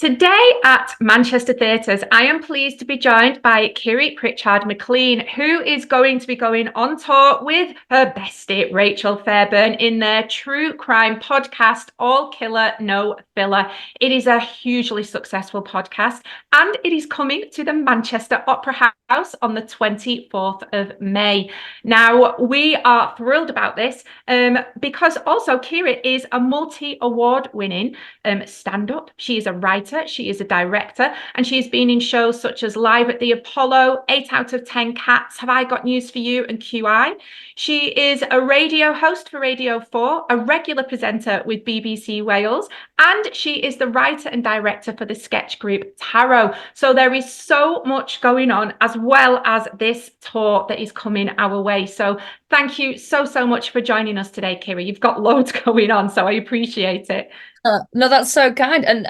Today at Manchester Theatres, I am pleased to be joined by Kiri Pritchard-McLean, who is going to be going on tour with her bestie, Rachel Fairburn, in their true crime podcast, All Killa No Filla. It is a hugely successful podcast, and it is coming to the Manchester Opera House on the 24th of May. Now, we are thrilled about this because also Kiri is a multi-award winning stand-up. She is a writer, she is a director, and she's been in shows such as Live at the Apollo, 8 out of 10 Cats, Have I Got News for You, and QI. She is a radio host for Radio 4, a regular presenter with BBC Wales, and she is the writer and director for the sketch group Tarot. So there is so much going on, as well as this tour that is coming our way. So thank you so much for joining us today, Kiri. You've got loads going on, so I appreciate it. No, that's so kind. And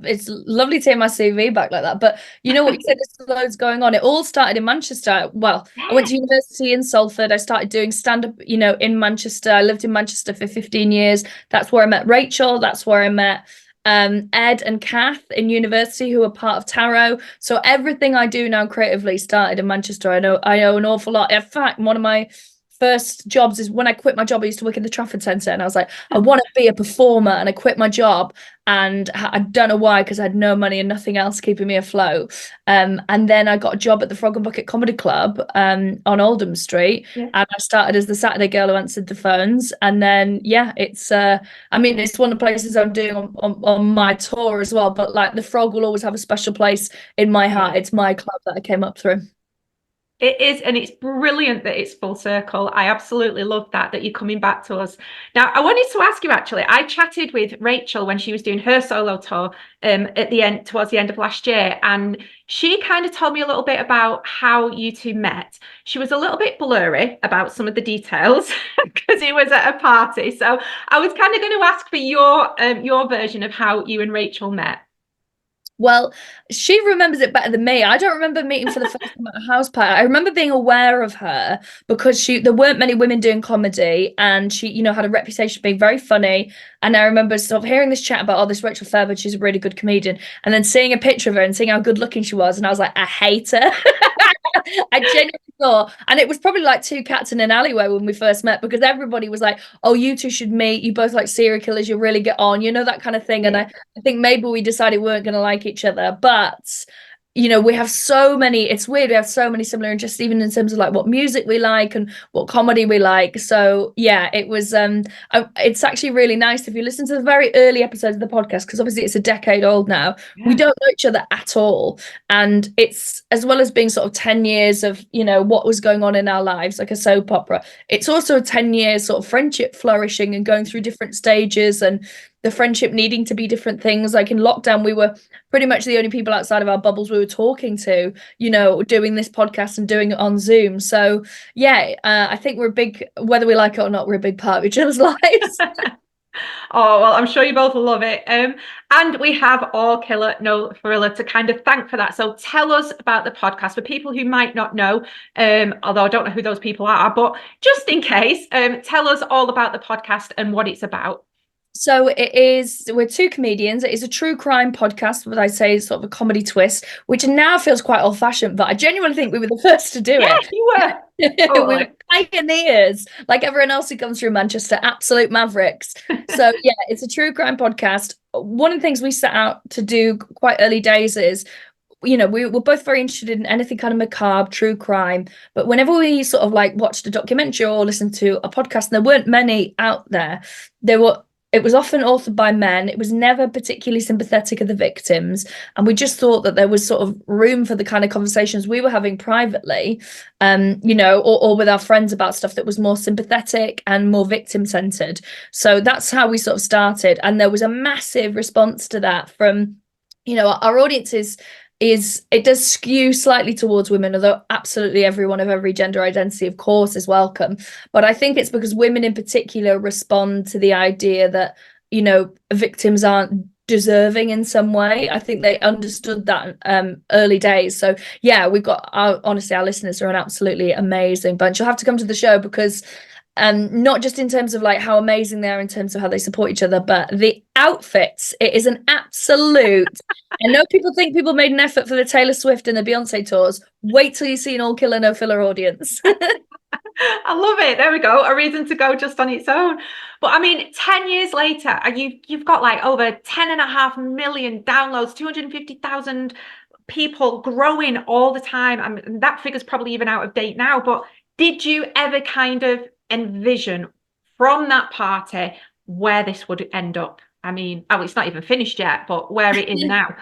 it's lovely to hear my CV back like that. But you know what, you said there's loads going on. It all started in Manchester. Well, I went to university in Salford. I started doing stand-up, in Manchester. I lived in Manchester for 15 years. That's where I met Rachel. That's where I met Ed and Kath in university, who are part of Tarot. So everything I do now creatively started in Manchester. I know an awful lot. In fact, one of my first jobs is when I quit my job. I used to work in the Trafford Centre, and I was like, I want to be a performer, and I quit my job, and I don't know why, because I had no money and nothing else keeping me afloat. And then I got a job at the Frog and Bucket Comedy Club on Oldham Street, and I started as the Saturday girl who answered the phones. And then it's it's one of the places I'm doing on my tour as well. But like, the Frog will always have a special place in my heart. It's my club that I came up through. It is, and it's brilliant that it's full circle. I absolutely love that you're coming back to us. Now, I wanted to ask you, actually, I chatted with Rachel when she was doing her solo tour towards the end of last year, and she kind of told me a little bit about how you two met. She was a little bit blurry about some of the details because it was at a party. So I was kind of going to ask for your version of how you and Rachel met. Well, she remembers it better than me. I don't remember meeting for the first time at a house party. I remember being aware of her because there weren't many women doing comedy, and she, had a reputation of being very funny. And I remember sort of hearing this chat about, this Rachel Fairburn, she's a really good comedian, and then seeing a picture of her and seeing how good looking she was, and I was like, I hate her. I genuinely thought, and it was probably like two cats in an alleyway when we first met, because everybody was like, oh, you two should meet, you both like serial killers, you'll really get on, that kind of thing. And I think maybe we decided we weren't going to like each other, but we have so many, it's weird, we have so many similar interests, even in terms of like what music we like and what comedy we like. So yeah, it was it's actually really nice if you listen to the very early episodes of the podcast, because obviously it's a decade old now. We don't know each other at all, and it's, as well as being sort of 10 years of what was going on in our lives, like a soap opera, it's also a 10 years sort of friendship flourishing and going through different stages, and the friendship needing to be different things. Like in lockdown, we were pretty much the only people outside of our bubbles we were talking to, doing this podcast and doing it on Zoom. So yeah, I think we're a big, whether we like it or not, we're a big part of each other's lives. Oh, well, I'm sure you both will love it. And we have All Killa No Filla to kind of thank for that. So tell us about the podcast for people who might not know, although I don't know who those people are, but just in case, tell us all about the podcast and what it's about. So we're two comedians. It is a true crime podcast, what I say is sort of a comedy twist, which now feels quite old fashioned, but I genuinely think we were the first to do it. You were. We were pioneers, like everyone else who comes through Manchester, absolute mavericks. So yeah, it's a true crime podcast. One of the things we set out to do quite early days is, we were both very interested in anything kind of macabre, true crime. But whenever we sort of like watched a documentary or listened to a podcast, and there weren't many out there, it was often authored by men. It was never particularly sympathetic of the victims. And we just thought that there was sort of room for the kind of conversations we were having privately, or with our friends about stuff that was more sympathetic and more victim-centered. So that's how we sort of started. And there was a massive response to that from, our audiences. It does skew slightly towards women, although absolutely everyone of every gender identity, of course, is welcome. But I think it's because women in particular respond to the idea that, victims aren't deserving in some way. I think they understood that early days. So yeah, we've got honestly, our listeners are an absolutely amazing bunch. You'll have to come to the show, because Not just in terms of like how amazing they are in terms of how they support each other, but the outfits. It is an absolute. I know people think people made an effort for the Taylor Swift and the Beyonce tours. Wait till you see an All Killa No Filla audience. I love it. There we go. A reason to go just on its own. But I mean, 10 years later, and you've got like over 10.5 million downloads, 250,000 people growing all the time. I mean, that figure's probably even out of date now. But did you ever kind of envision from that party where this would end up? I mean, oh, it's not even finished yet, but where it is now.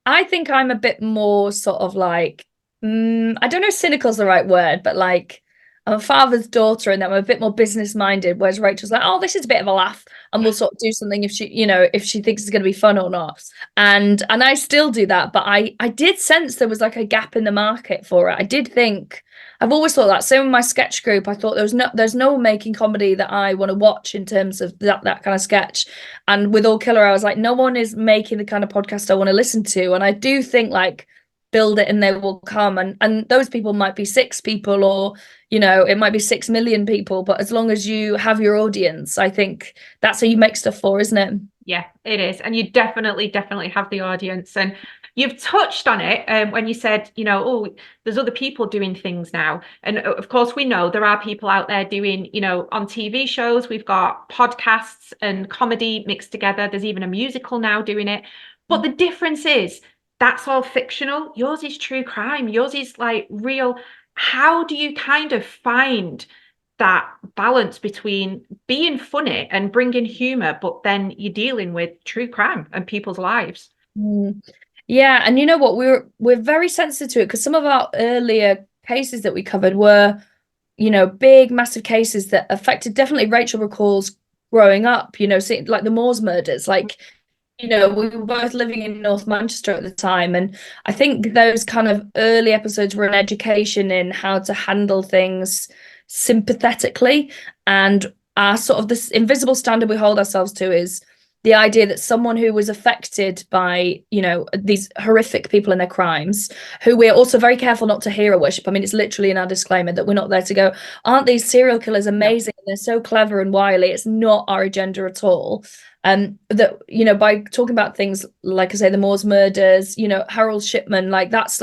I think I'm a bit more sort of like, I don't know if cynical is the right word, but like I'm a father's daughter and I'm a bit more business minded, whereas Rachel's like, oh, this is a bit of a laugh, and we'll sort of do something if she, if she thinks it's going to be fun or not. And I still do that, but I did sense there was like a gap in the market for it. I did think. I've always thought that. Same with my sketch group. I thought there's no making comedy that I want to watch in terms of that kind of sketch. And with All Killer, I was like, no one is making the kind of podcast I want to listen to. And I do think like build it and they will come. And those people might be 6 people or, it might be 6 million people. But as long as you have your audience, I think that's how you make stuff for, isn't it? Yeah, it is. And you definitely have the audience. And you've touched on it when you said, oh, there's other people doing things now. And of course, we know there are people out there doing, on TV shows, we've got podcasts and comedy mixed together. There's even a musical now doing it. But the difference is that's all fictional. Yours is true crime. Yours is like real. How do you kind of find that balance between being funny and bringing humor, but then you're dealing with true crime and people's lives? Yeah, and you know what? We're very sensitive to it because some of our earlier cases that we covered were, big, massive cases that affected. Definitely, Rachel recalls growing up. Seeing, like the Moors murders. Like, we were both living in North Manchester at the time, and I think those kind of early episodes were an education in how to handle things sympathetically, and our sort of this invisible standard we hold ourselves to is the idea that someone who was affected by, these horrific people and their crimes, who we're also very careful not to hero worship. I mean, it's literally in our disclaimer that we're not there to go, aren't these serial killers amazing? No. They're so clever and wily. It's not our agenda at all. That, by talking about things like I say, the Moors murders, Harold Shipman, like that's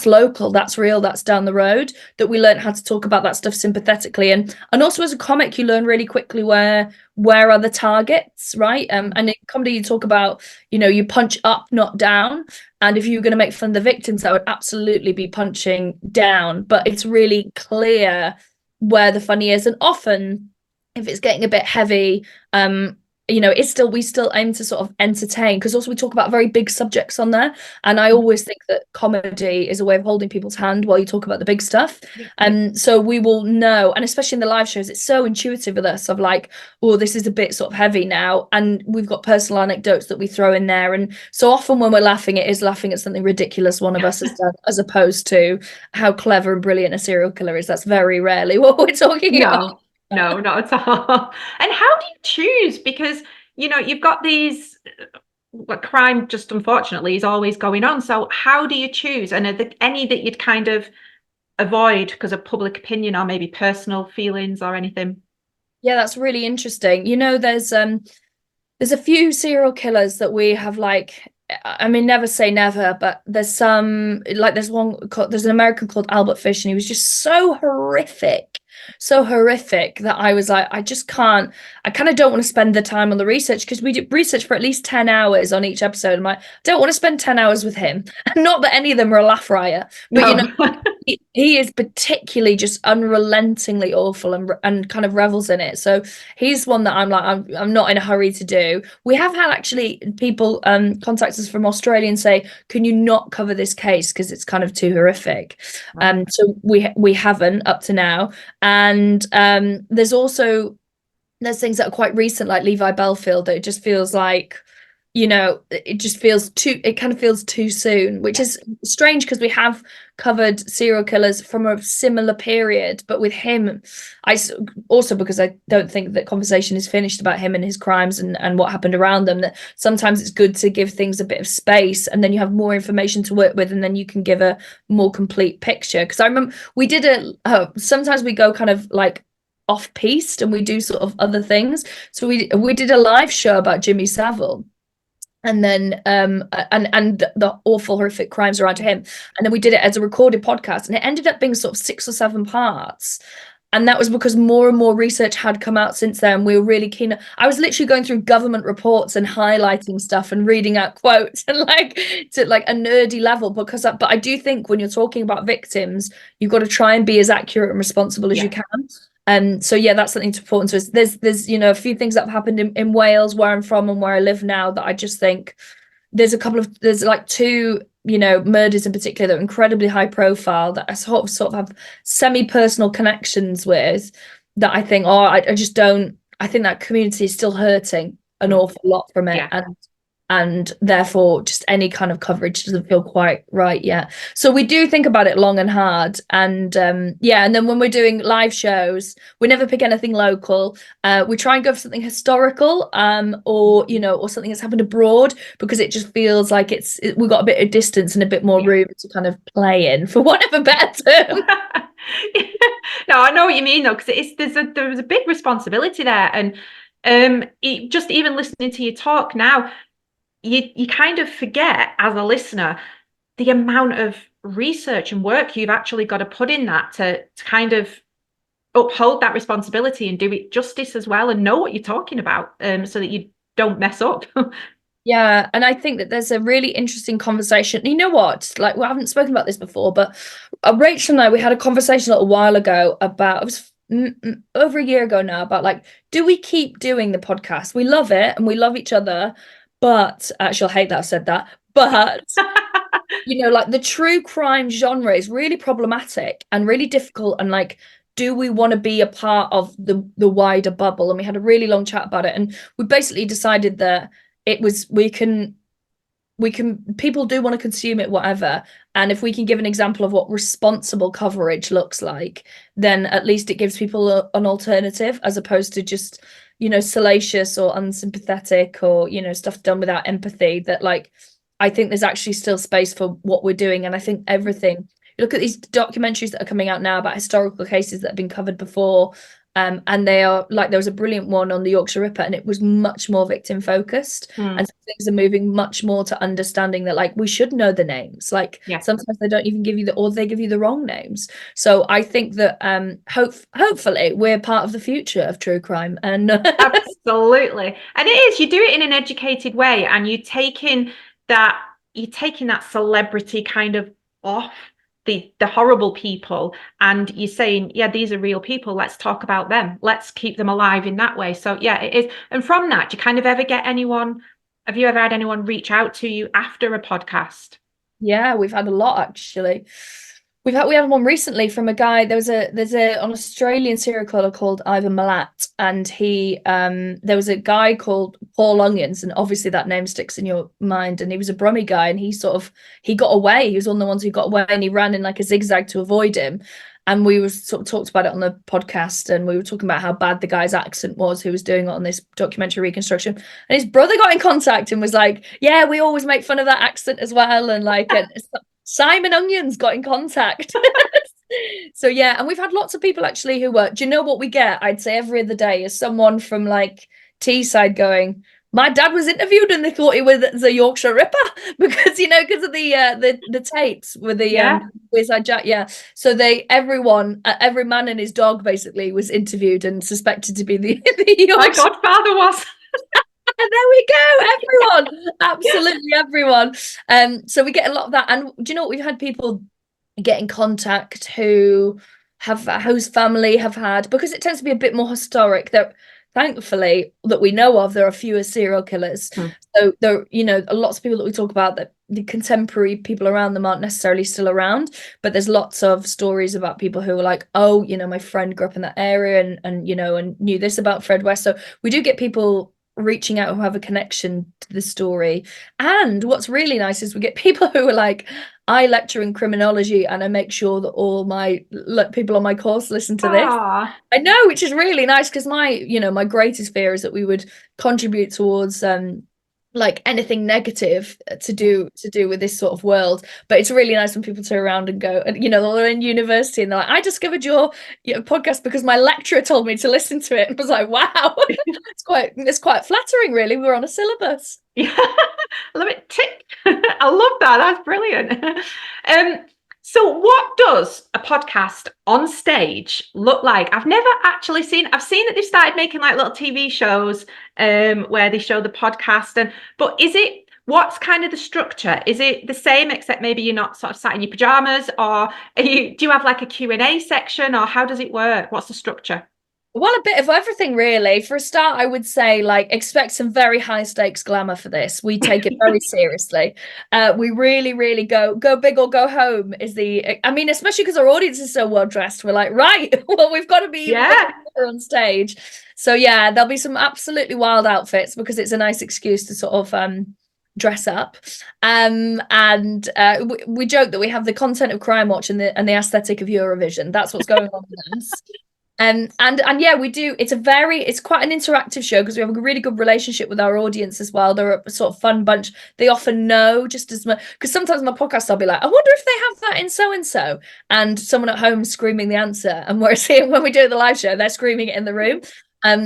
local, that's real, that's down the road, that we learn how to talk about that stuff sympathetically. And also as a comic, you learn really quickly where are the targets, right? And in comedy, you talk about, you punch up, not down. And if you're going to make fun of the victims, that would absolutely be punching down. But it's really clear where the funny is. And often, if it's getting a bit heavy, we still aim to sort of entertain, because also we talk about very big subjects on there, and I always think that comedy is a way of holding people's hand while you talk about the big stuff. And so we will know, and especially in the live shows, it's so intuitive with us of like, oh, this is a bit sort of heavy now, and we've got personal anecdotes that we throw in there. And so often when we're laughing, it is laughing at something ridiculous one of us has done, as opposed to how clever and brilliant a serial killer is. That's very rarely what we're talking about. No, not at all. And how do you choose? Because, you've got these, crime just unfortunately is always going on. So how do you choose? And are there any that you'd kind of avoid because of public opinion or maybe personal feelings or anything? Yeah, that's really interesting. There's a few serial killers that we have, like, I mean, never say never, but there's some, like there's an American called Albert Fish, and he was just so horrific that I was like, I kind of don't want to spend the time on the research, because we did research for at least 10 hours on each episode. I'm like, I don't want to spend 10 hours with him. Not that any of them are a laugh riot, but No. he is particularly just unrelentingly awful and kind of revels in it. So he's one that I'm like, I'm not in a hurry to do. We have had actually people contact us from Australia and say, can you not cover this case because it's kind of too horrific? So we haven't up to now. And there's things that are quite recent, like Levi Belfield, that it just feels like, it kind of feels too soon, which is strange because we have covered serial killers from a similar period. But with him, also because I don't think that conversation is finished about him and his crimes and what happened around them, that sometimes it's good to give things a bit of space, and then you have more information to work with, and then you can give a more complete picture. Because I remember we did sometimes we go kind of like off-piste and we do sort of other things. So we did a live show about Jimmy Savile, and then and the awful horrific crimes around him, and then we did it as a recorded podcast, and it ended up being sort of 6 or 7 parts. And that was because more and more research had come out since then. We were really keen. I was literally going through government reports and highlighting stuff and reading out quotes and like to like a nerdy level, because but I do think when you're talking about victims, you've got to try and be as accurate and responsible as you can. So yeah, that's something important to us. There's a few things that have happened in Wales, where I'm from and where I live now, that I just think there's like 2 murders in particular that are incredibly high profile, that I sort of have semi-personal connections with, that I think, I just don't, I think that community is still hurting an awful lot from it. And therefore just any kind of coverage doesn't feel quite right yet. So we do think about it long and hard. And and then when we're doing live shows, we never pick anything local. We try and go for something historical, or something that's happened abroad, because it just feels like we've got a bit of distance and a bit more room to kind of play in, for want of a better term. No, I know what you mean though, because there's a big responsibility there. And just even listening to you talk now, you kind of forget as a listener the amount of research and work you've actually got to put in that to kind of uphold that responsibility and do it justice as well, and know what you're talking about, so that you don't mess up. Yeah, and I think that there's a really interesting conversation. You know what? Like, we haven't spoken about this before, but Rachel and I, we had a conversation a little while ago about, it was over a year ago now, about like, do we keep doing the podcast? We love it and we love each other, but she'll hate that I said that. But like the true crime genre is really problematic and really difficult. And like, do we want to be a part of the wider bubble? And we had a really long chat about it, and we basically decided that people do want to consume it, whatever, and if we can give an example of what responsible coverage looks like, then at least it gives people an alternative, as opposed to just salacious or unsympathetic, or stuff done without empathy. That, like, I think there's actually still space for what we're doing. And I think everything, you look at these documentaries that are coming out now about historical cases that have been covered before, and they are like, there was a brilliant one on the Yorkshire Ripper, and it was much more victim focused. And so things are moving much more to understanding that, like, we should know the names. Like, sometimes they don't even give you or they give you the wrong names. So I think that hopefully we're part of the future of true crime. And Absolutely. And it is, you do it in an educated way, and you're taking that celebrity kind of off the horrible people, and you're saying, yeah, these are real people, let's talk about them, let's keep them alive in that way. So yeah, it is. And from that, do you kind of ever get have you ever had anyone reach out to you after a podcast? Yeah, we've had a lot, actually. We had one recently from a guy. There's an Australian serial killer called Ivan Milat, and there was a guy called Paul Onions, and obviously that name sticks in your mind. And he was a Brummie guy, and he got away. He was one of the ones who got away, and he ran in like a zigzag to avoid him. And we sort of talked about it on the podcast, and we were talking about how bad the guy's accent was, who was doing it on this documentary reconstruction. And his brother got in contact and was like, yeah, we always make fun of that accent as well. And like, Simon Onions got in contact. So yeah, and we've had lots of people actually who do you know what we get? I'd say every other day is someone from like Teesside going, my dad was interviewed and they thought he was the Yorkshire Ripper, because because of the tapes with the Wearside Jack. Yeah, so every man and his dog basically was interviewed and suspected to be the Yorkshire. My godfather was. And there we go, everyone, absolutely everyone. So we get a lot of that. And do you know what? We've had people get in contact whose family have had, because it tends to be a bit more historic, that thankfully that we know of, there are fewer serial killers. So there, lots of people that we talk about, that the contemporary people around them aren't necessarily still around, but there's lots of stories about people who are like, oh, my friend grew up in that area and knew this about Fred West. So we do get people reaching out who have a connection to the story. And what's really nice is we get people who are like, I lecture in criminology and I make sure that all my people on my course listen to this. I know, which is really nice, because my greatest fear is that we would contribute towards like anything negative to do with this sort of world. But it's really nice when people turn around and go, and they're in university and they're like, I discovered your podcast because my lecturer told me to listen to it. And I was like, wow. It's quite flattering, really. We're on a syllabus. Yeah, I love it. Tick. I love that. That's brilliant. So what does a podcast on stage look like? I've never actually I've seen that they've started making like little TV shows where they show the podcast, but what's kind of the structure? Is it the same except maybe you're not sort of sat in your pajamas, or do you have like a Q&A section, or how does it work? What's the structure? Well, a bit of everything, really. For a start, I would say, like, expect some very high stakes glamour for this. We take it very seriously. We really, really go big or go home I mean, especially because our audience is so well dressed. We're like, right, well, we've got to be on stage. So yeah, there'll be some absolutely wild outfits because it's a nice excuse to sort of dress up. And we joke that we have the content of Crime Watch and the aesthetic of Eurovision. That's what's going on with us. And yeah, we do. It's quite an interactive show because we have a really good relationship with our audience as well. They're a sort of fun bunch. They often know just as much, because sometimes my podcast I'll be like, I wonder if they have that in so and so, and someone at home screaming the answer. And whereas here when we do the live show, they're screaming it in the room.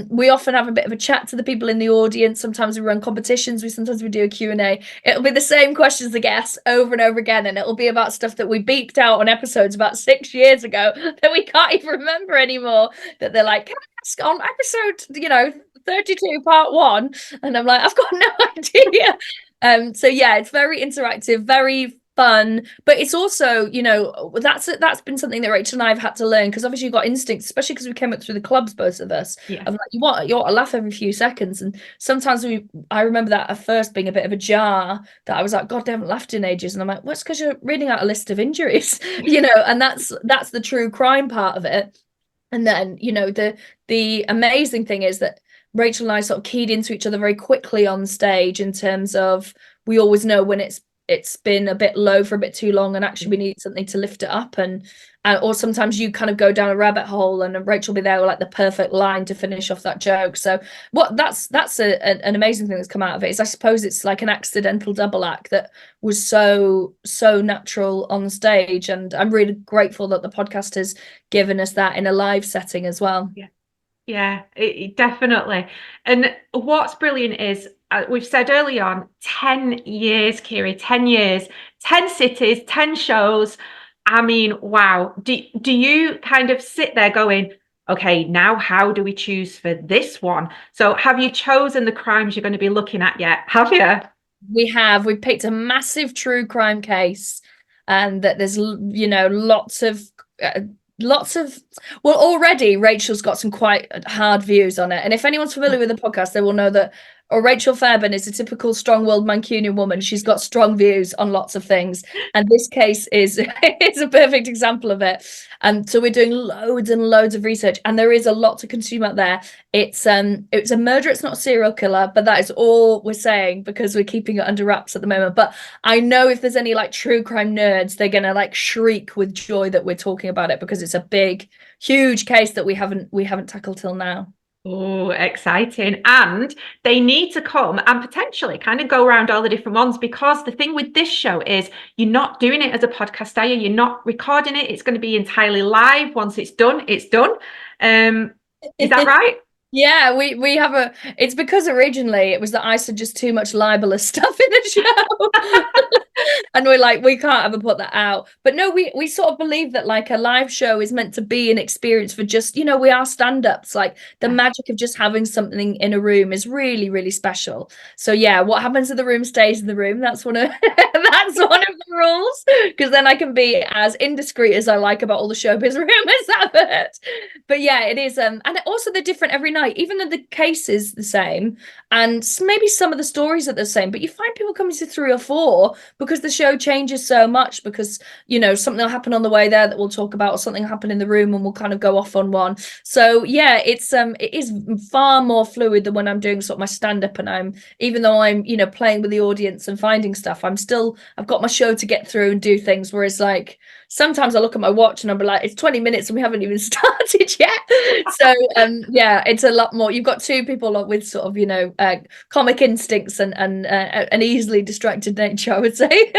We often have a bit of a chat to the people in the audience. Sometimes we run competitions. Sometimes we do a Q&A. It'll be the same questions, I guess, over and over again. And it'll be about stuff that we beeped out on episodes about 6 years ago that we can't even remember anymore. That they're like, can I ask on episode, 32 part 1? And I'm like, I've got no idea. So yeah, it's very interactive, very fun, but it's also, that's been something that Rachel and I have had to learn, because obviously you've got instincts, especially because we came up through the clubs, both of us. Yeah. Of like, you want to laugh every few seconds, and sometimes I remember that at first being a bit of a jar, that I was like, God, they haven't laughed in ages, and I'm like, well, it's because you're reading out a list of injuries, and that's the true crime part of it. And then the amazing thing is that Rachel and I sort of keyed into each other very quickly on stage, in terms of we always know when it's been a bit low for a bit too long and actually we need something to lift it up, and or sometimes you kind of go down a rabbit hole and Rachel will be there with like the perfect line to finish off that joke. So that's an amazing thing that's come out of it, is I suppose it's like an accidental double act that was so natural on stage, and I'm really grateful that the podcast has given us that in a live setting as well. Yeah, definitely. And what's brilliant is, we've said early on, 10 years, Kiri, 10 years, 10 cities, 10 shows. I mean, wow. Do you kind of sit there going, okay, now how do we choose for this one? So have you chosen the crimes you're going to be looking at yet? Have you? We've picked a massive true crime case, and that there's, lots of well, already Rachel's got some quite hard views on it, and if anyone's familiar with the podcast, they will know that Rachel Fairbairn is a typical strong-willed Mancunian woman. She's got strong views on lots of things, and this case is a perfect example of it. And so we're doing loads and loads of research, and there is a lot to consume out there. It's a murder, it's not a serial killer, but that is all we're saying because we're keeping it under wraps at the moment. But I know if there's any like true crime nerds, they're gonna like shriek with joy that we're talking about it, because it's a big, huge case that we haven't tackled till now. Oh, exciting. And they need to come and potentially kind of go around all the different ones, because the thing with this show is you're not doing it as a podcast, are you? You're not recording it. It's going to be entirely live. Once it's done, it's done. Is that right? Yeah, we have it's because originally it was that I said just too much libelous stuff in the show. And we're like, we can't ever put that out. But no, we sort of believe that like a live show is meant to be an experience for just, we are stand-ups. Like the magic of just having something in a room is really, really special. So yeah, what happens in the room stays in the room. That's one of that's one of the rules. Because then I can be as indiscreet as I like about all the showbiz rumors I've heard. But yeah, it is. And also they're different every night, even though the case is the same. And maybe some of the stories are the same, but you find people coming to 3 or 4 because the show changes so much, because something will happen on the way there that we'll talk about, or something will happen in the room and we'll kind of go off on one. So yeah, it is far more fluid than when I'm doing sort of my stand-up, and even though I'm playing with the audience and finding stuff, I'm still I've got my show to get through and do things. Whereas like sometimes I look at my watch and I'll be like, it's 20 minutes and we haven't even started yet. So yeah, it's a lot more. You've got two people with sort of, comic instincts and an easily distracted nature, I would say.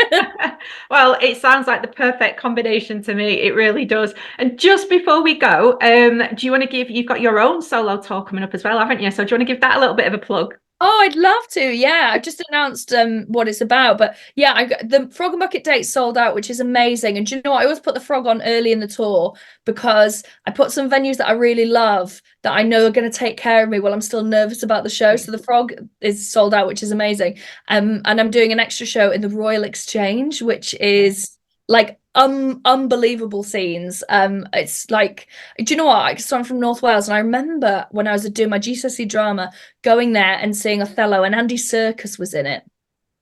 Well, it sounds like the perfect combination to me. It really does. And just before we go, do you want to you've got your own solo tour coming up as well, haven't you? So do you want to give that a little bit of a plug? Oh, I'd love to. Yeah, I just announced what it's about, but yeah, I got the Frog and Bucket date sold out, which is amazing. And do you know what? I always put the Frog on early in the tour because I put some venues that I really love that I know are going to take care of me while I'm still nervous about the show. So the Frog is sold out, which is amazing. And I'm doing an extra show in the Royal Exchange, which is like unbelievable scenes. It's like, do you know what? So I'm from North Wales, and I remember when I was doing my GCSE drama, going there and seeing Othello, and Andy Serkis was in it.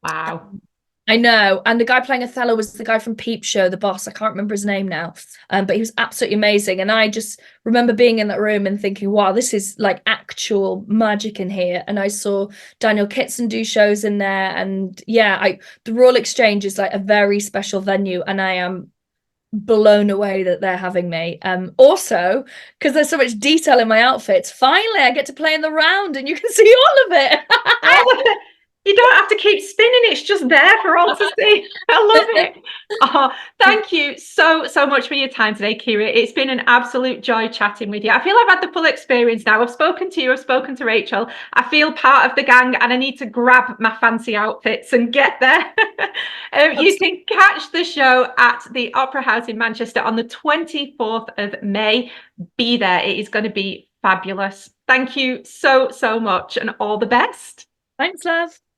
Wow. I know. And the guy playing Othello was the guy from Peep Show, the boss. I can't remember his name now. But he was absolutely amazing. And I just remember being in that room and thinking, wow, this is like actual magic in here. And I saw Daniel Kitson do shows in there. And yeah, the Royal Exchange is like a very special venue. And I am blown away that they're having me. Also, because there's so much detail in my outfits, finally I get to play in the round and you can see all of it. Oh, you don't have to keep spinning, it's just there for all to see. I love it. Oh, thank you so much for your time today, Kira. It's been an absolute joy chatting with you. I feel I've had the full experience now. I've spoken to you, I've spoken to Rachel. I feel part of the gang and I need to grab my fancy outfits and get there. You can catch the show at the Opera House in Manchester on the 24th of May. Be there. It is going to be fabulous. Thank you so much and all the best. Thanks, love.